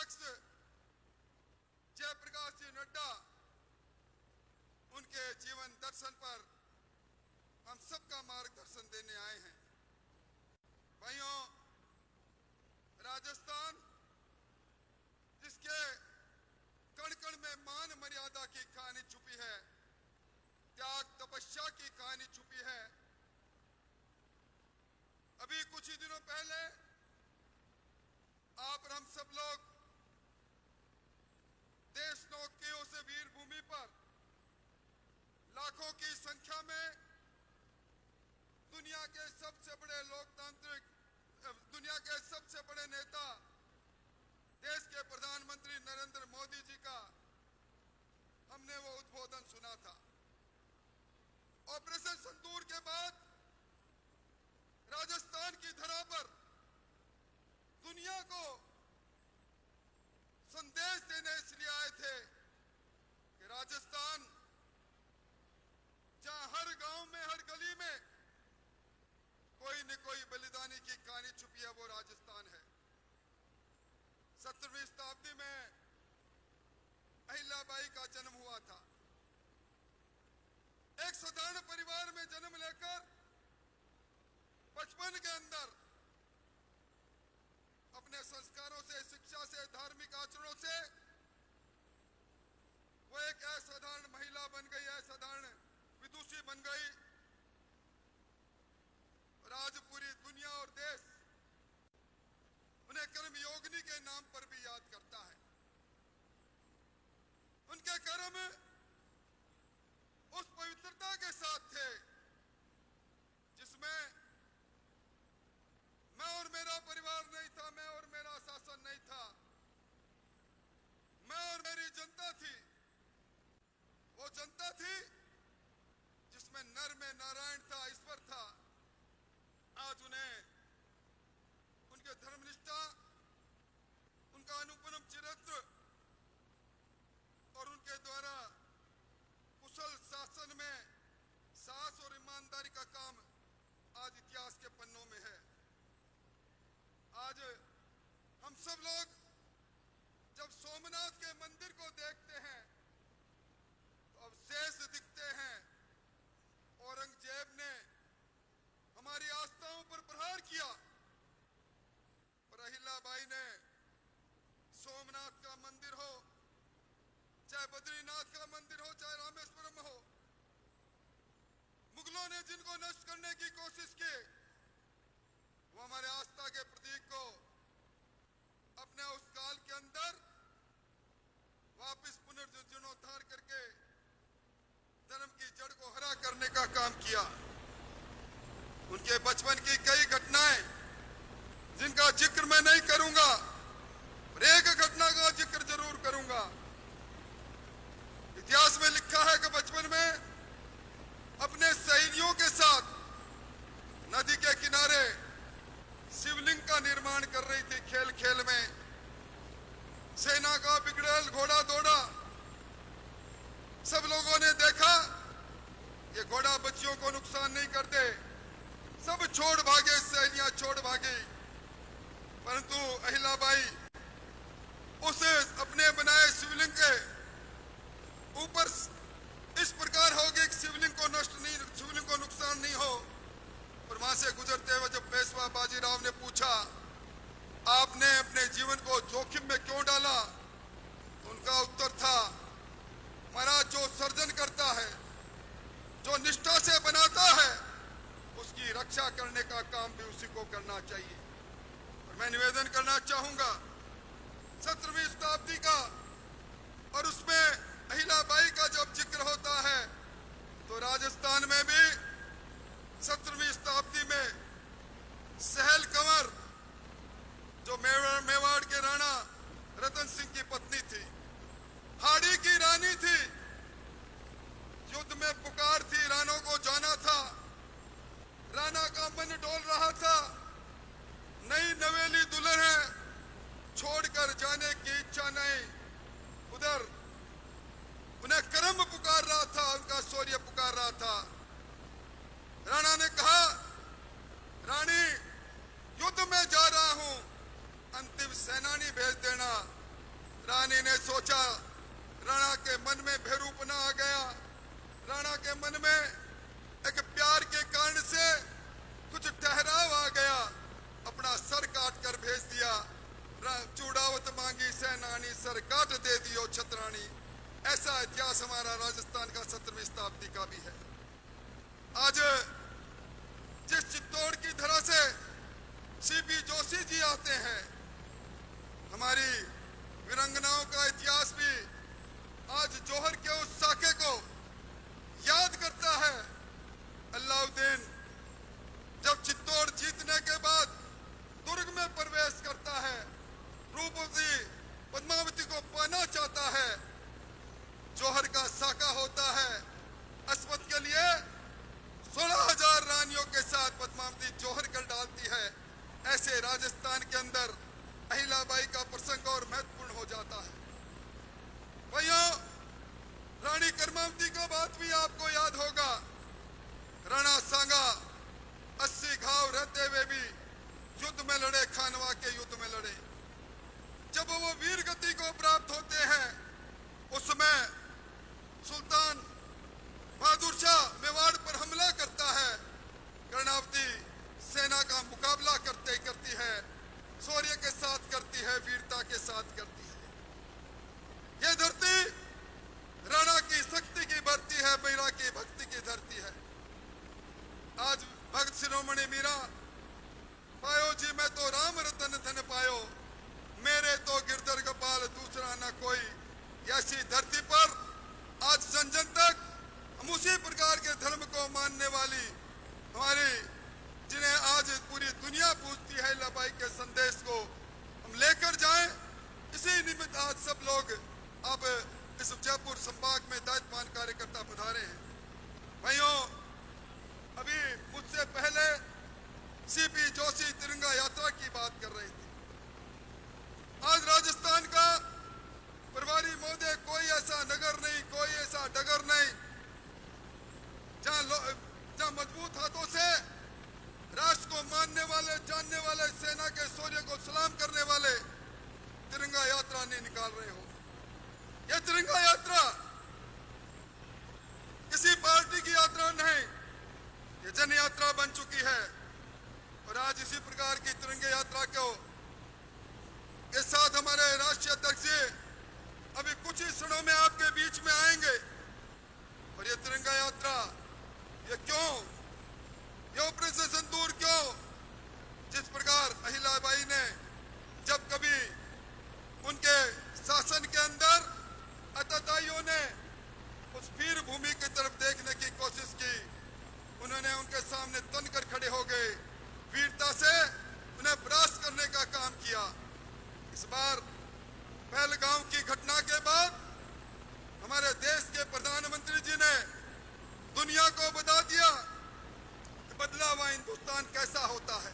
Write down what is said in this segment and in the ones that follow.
शख्स जयप्रकाश जी नड्डा, उनके जीवन दर्शन पर हम सबका मार्गदर्शन देने आए हैं। भाइयों, राजस्थान जिसके कण कण में मान मर्यादा की कहानी छुपी है, त्याग तपस्या की कहानी छुपी है। अभी कुछ ही दिनों पहले आप और हम सब लोग देशनोक की उस वीर भूमि पर लाखों की संख्या में दुनिया के सबसे बड़े नेता, देश के प्रधानमंत्री नरेंद्र मोदी जी का हमने वो उद्बोधन सुना था। ऑपरेशन सिंदूर के बाद राजस्थान की धरा पर दुनिया को संदेश देने इसलिए आए थे कि राजस्थान, जहां हर गांव में, हर गली में कोई न कोई बलिदानी की कहानी छुपी है, वो राजस्थान है। 17वीं शताब्दी में अहिल्याबाई का जन्म हुआ था। एक साधारण परिवार में जन्म लेकर बचपन के अंदर अपने संस्कारों से, शिक्षा से, धार्मिक आचरणों से वो एक असाधारण महिला बन गई, असाधारण विदुषी बन गई। और आज पूरी दुनिया और देश उन्हें कर्मयोगिनी के नाम पर भी याद करता है। उनके कर्म उस पवित्रता के साथ थे जिसमें मैं और मेरा परिवार नहीं था, मैं और मेरा शासन नहीं था, मैं और मेरी जनता थी। वो जनता थी जिसमें नर में नारायण था, ईश्वर था। आज उन्हें उनके धर्मनिष्ठा, उनका अनुपम चरित्र और उनके द्वारा कुशल शासन में साहस और ईमानदारी का काम आज इतिहास के पन्नों में है। आज हम सब लोग जब सोमनाथ के मंदिर को देखते हैं तो अवशेष दिखते हैं। औरंगजेब ने हमारी आस्थाओं पर प्रहार किया, पर अहिल्याबाई ने सोमनाथ का मंदिर हो, चाहे बद्रीनाथ का मंदिर हो, चाहे रामेश्वरम हो, मुगलों ने जिनको नष्ट करने की कोशिश की, वो हमारे आस्था के प्रतीक को अपने उस काल के अंदर वापस पुनर्जीर्णोद्धार करके धर्म की जड़ को हरा करने का काम किया। उनके बचपन की कई घटनाएं जिनका जिक्र मैं नहीं करूंगा, पर एक घटना का जिक्र जरूर करूंगा। इतिहास में लिखा है कि बचपन में अपने सहेलियों के साथ नदी के किनारे शिवलिंग का निर्माण कर रही थी। खेल खेल में सेना का बिगड़ेल घोड़ा दौड़ा, सब लोगों ने देखा ये घोड़ा बच्चियों को नुकसान नहीं करते, सब छोड़ भागे, सहेलियां छोड़ भागी। परंतु अहिल्याबाई उस अपने बनाए शिवलिंग के ऊपर इस प्रकार हो गई कि शिवलिंग को नुकसान नहीं हो। और वहां से गुजरते हुए जब पेशवा बाजीराव ने पूछा, आपने अपने जीवन को जोखिम में क्यों डाला, उनका उत्तर था, महाराज, जो सर्जन करता है, जो निष्ठा से बनाता है, उसकी रक्षा करने का काम भी उसी को करना चाहिए। और मैं निवेदन करना चाहूंगा 17वीं शताब्दी का, और उसमें अहिल्याबाई का जब जिक्र होता है तो राजस्थान में भी 17वीं शताब्दी में सहल कंवर, जो मेवाड़ के राणा रतन सिंह की पत्नी थी, हाड़ी की रानी थी, युद्ध में पुकार थी, रानों को जाना था, राणा का मन डोल रहा था, नई नवेली दुल्हन है, छोड़कर जाने की इच्छा नहीं। उधर उन्हें कर्म पुकार रहा था, उनका शौर्य पुकार रहा था। राणा ने कहा, रानी, युद्ध में जा रहा हूं, अंतिम सेनानी भेज देना, रानी ने सोचा, राणा के मन में भेरूपना आ गया। राणा के मन में एक प्यार के कारण से कुछ ठहराव आ गया। अपना सर काट कर भेज दिया। चूड़ावत मांगी सेनानी, सर काट दे दियो छतरानी। ऐसा इतिहास हमारा राजस्थान का 17वीं शताब्दी का भी है। आज जिस चित्तौड़ की धरा से सीपी जोशी जी आते हैं, हमारी वीरांगनाओं का इतिहास भी आज जौहर के उस साके को याद करता है। अलाउद्दीन जब चित्तौड़ जीतने के बाद दुर्ग में प्रवेश करता है, रूपवती पद्मावती को पाना चाहता है, जौहर का साका होता है। अस्मत के लिए 16,000 रानियों के साथ पद्मावती जौहर कर डालती है। ऐसे राजस्थान के अंदर अहिल्याबाई का प्रसंग और महत्वपूर्ण हो जाता है। भाइयों, रानी करमावती का बात भी आपको याद होगा। राणा सांगा 80 घाव रहते हुए भी युद्ध में लड़े, खानवा के युद्ध में लड़े। जब वो वीर गति को प्राप्त होते हैं, उसमें सुल्तान बहादुर शाह मेवाड़ पर हमला करता है। कर्णावती सेना का मुकाबला करती है, शौर्य के साथ करती है, वीरता के साथ करती है। ये धरती राणा की शक्ति की धरती है, मीरा की भक्ति की धरती है। आज भक्त शिरोमणि मीरा, पायो जी मैं तो राम रतन धन पायो, मेरे तो गिरधर गोपाल दूसरा न कोई। ऐसी धरती पर आज जन जन तक हम उसी प्रकार के धर्म को मानने वाली हमारी, जिन्हें आज पूरी दुनिया पूजती है, अहिल्याबाई के संदेश को हम लेकर जाएं। इसी निमित्त आज सब लोग अब इस जयपुर संभाग में दायित्ववान कार्यकर्ता पधारे हैं। भाइयों, अभी मुझसे पहले सीपी जोशी तिरंगा यात्रा की बात कर रहे थे। आज राजस्थान का प्रभारी महोदय, कोई ऐसा नगर नहीं, कोई ऐसा डगर नहीं जहां मजबूत हाथों से राष्ट्र को मानने वाले, जानने वाले, सेना के शौर्य को सलाम करने वाले तिरंगा यात्रा नहीं निकाल रहे हो। यह तिरंगा यात्रा किसी पार्टी की यात्रा नहीं, ये जन यात्रा बन चुकी है। और आज इसी प्रकार की तिरंगे यात्रा के साथ हमारे राष्ट्रीय अध्यक्ष जी अभी कुछ ही क्षणों में आपके बीच में आएंगे। और ये तिरंगा यात्रा, ये क्यों, ये ऑपरेशन सिंदूर क्यों? जिस प्रकार अहिल्याबाई ने जब कभी उनके शासन के अंदर अतताइयों ने उस वीर भूमि की तरफ देखने की कोशिश की, उन्होंने उनके सामने तनकर खड़े हो गए, वीरता से उन्हें परास्त करने का काम किया। इस बार पहलगांव की घटना के बाद हमारे देश के प्रधानमंत्री जी ने दुनिया को बता दिया कि बदला हुआ हिंदुस्तान कैसा होता है।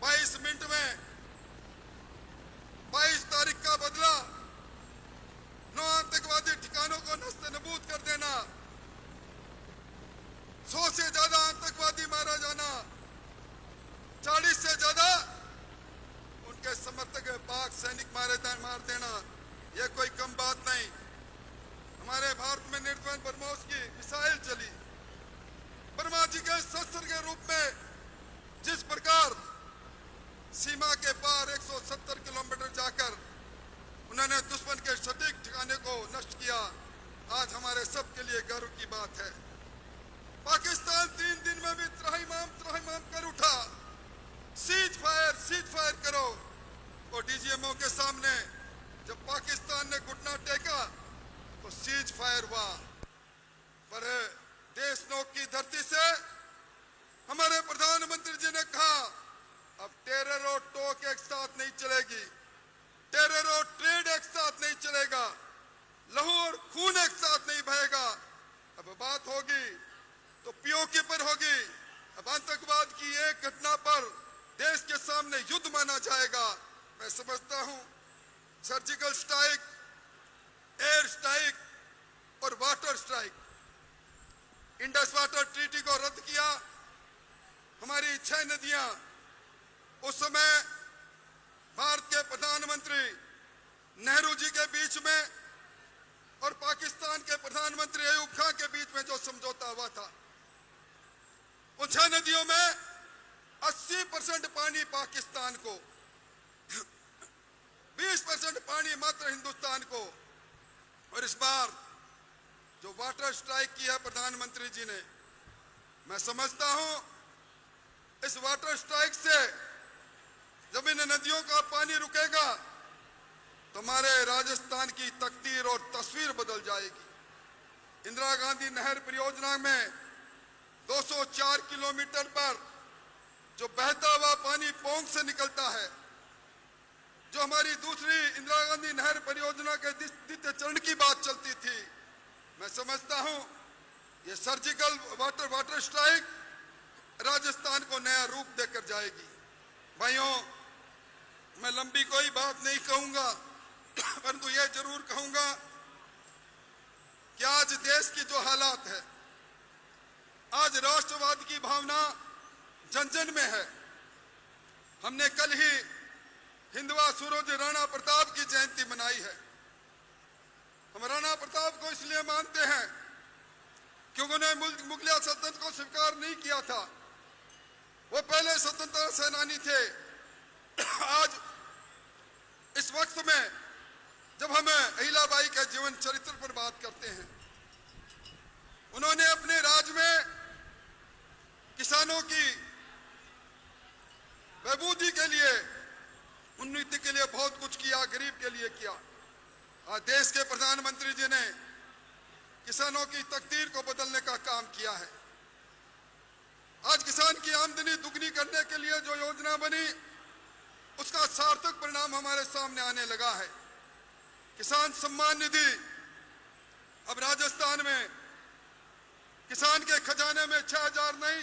22 मिनट में 22 तारीख का बदला, 9 आतंकवादी ठिकानों को नस्त-ए-नबूद कर देना, 100 से ज्यादा आतंकवादी मारा जाना, 40 से ज्यादा उनके समर्थक पाक सैनिक मार देना, यह कोई कम बात नहीं। हमारे भारत में निर्द्वंद ब्रह्मोस की मिसाइल चली। ब्रह्मा जी के शस्त्र के रूप में जिस प्रकार सीमा के पार 170 किलोमीटर जाकर उन्होंने दुश्मन के सटीक ठिकाने को नष्ट किया, आज हमारे सब के लिए गर्व की बात है। पाकिस्तान 3 दिन में भी त्राहिमाम कर उठा। सीज फायर करो। और डीजीएमओ के सामने जब पाकिस्तान ने घुटना टेका तो सीज फायर हुआ। पर देशनोक की धरती से हमारे प्रधानमंत्री जी ने कहा, अब टेरर और टोक एक साथ नहीं चलेगी, टेरर और ट्रेड एक साथ नहीं चलेगा, लहू और खून एक साथ नहीं बहेगा। अब बात होगी तो पीओके पर होगी। अब आतंकवाद की एक घटना पर देश के सामने युद्ध माना जाएगा। मैं समझता हूं सर्जिकल स्ट्राइक, एयर स्ट्राइक और water strike, Indus water treaty को रद्द किया। हमारी 6 नदियां, उस समय भारत के प्रधानमंत्री नेहरू जी के बीच में और पाकिस्तान के प्रधानमंत्री अयूब खान के बीच में जो समझौता हुआ था, उन 6 नदियों में 80% पानी पाकिस्तान को, 20% पानी मात्र हिंदुस्तान को। और इस बार जो वाटर स्ट्राइक की है प्रधानमंत्री जी ने, मैं समझता हूं इस वाटर स्ट्राइक से जब इन नदियों का पानी रुकेगा तो हमारे राजस्थान की तकदीर और तस्वीर बदल जाएगी। इंदिरा गांधी नहर परियोजना में 204 किलोमीटर पर जो बहता हुआ पानी पोंग से निकलता है, जो हमारी दूसरी इंदिरा गांधी नहर परियोजना के द्वितीय चरण की बात चलती थी, मैं समझता हूं ये सर्जिकल वाटर स्ट्राइक राजस्थान को नया रूप देकर जाएगी। भाइयों, मैं लंबी कोई बात नहीं कहूंगा, परंतु यह जरूर कहूंगा कि आज देश की जो हालात है, आज राष्ट्रवाद की भावना जन जन में है। हमने कल ही हिंदवा सूरज राणा प्रताप की जयंती मनाई है। हम राणा प्रताप को इसलिए मानते हैं क्योंकि उन्हें मुगलिया सल्तनत को स्वीकार नहीं किया था। वो पहले स्वतंत्रता सेनानी थे। आज इस वक्त में जब हम अहिल्याबाई के जीवन चरित्र पर बात करते हैं, उन्होंने अपने राज में किसानों की बहबूदी के लिए, उन्नति के लिए बहुत कुछ किया, गरीब के लिए किया। आज देश के प्रधानमंत्री जी ने किसानों की तकदीर को बदलने का काम किया है। आज किसान की आमदनी दुगनी करने के लिए जो योजना बनी, उसका सार्थक परिणाम हमारे सामने आने लगा है। किसान सम्मान निधि अब राजस्थान में किसान के खजाने में 6,000 नहीं,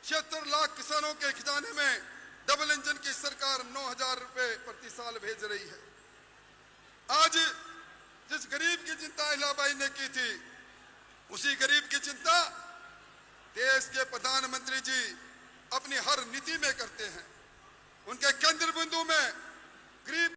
76 लाख किसानों के खजाने में डबल इंजन की सरकार 9,000 रुपए प्रति साल भेज रही है। आज जिस गरीब की चिंता अहिल्याबाई ने की थी, उसी गरीब की चिंता देश के प्रधानमंत्री जी अपनी हर नीति में करते हैं। उनके केंद्र बिंदु में गरीब